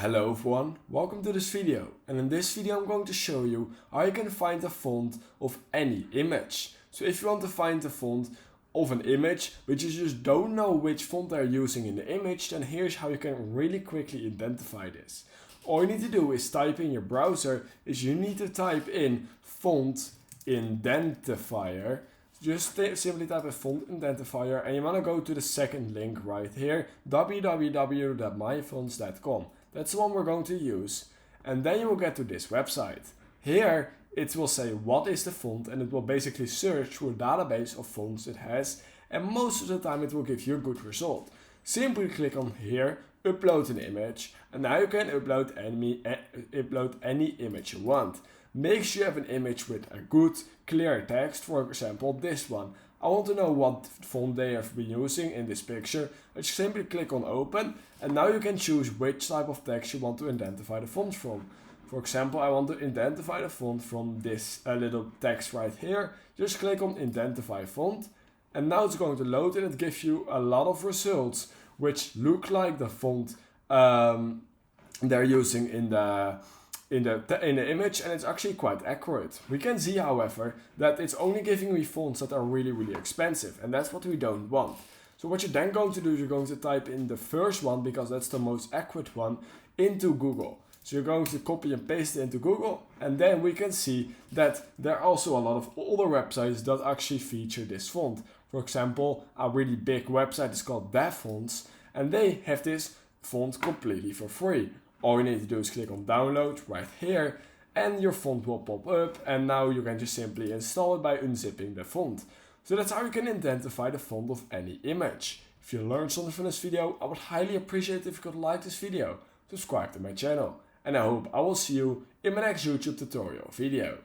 Hello everyone, welcome to this video, and in this video I'm going to show you how you can find the font of any image. So if you want to find the font of an image but you just don't know which font they're using in the image, then here's how you can really quickly identify this. All you need to do is type in your browser, you need to type in font identifier. Just simply type a font identifier and you want to go to the second link right here, www.myfonts.com. That's the one we're going to use. And then you will get to this website. Here it will say what is the font, and it will basically search through a database of fonts it has, and most of the time it will give you a good result. Simply click on here, upload an image, and now you can upload any image you want. Make sure you have an image with a good clear text, for example this one. I want to know what font they have been using in this picture. I just simply click on open, and now you can choose which type of text you want to identify the font from. For example, I want to identify the font from this little text right here. Just click on identify font, and now it's going to load and it gives you a lot of results which look like the font they're using in the image, and it's actually quite accurate. We can see, however, that it's only giving me fonts that are really expensive, and that's what we don't want. So what you're then going to do is you're going to type in the first one, because that's the most accurate one, into Google. So you're going to copy and paste it into Google, and then we can see that there are also a lot of older websites that actually feature this font. For example, a really big website is called DevFonts, and they have this font completely for free. All you need to do is click on download right here, and your font will pop up, and now you can just simply install it by unzipping the font. So that's how you can identify the font of any image. If you learned something from this video, I would highly appreciate if you could like this video, subscribe to my channel, and I hope I will see you in my next YouTube tutorial video.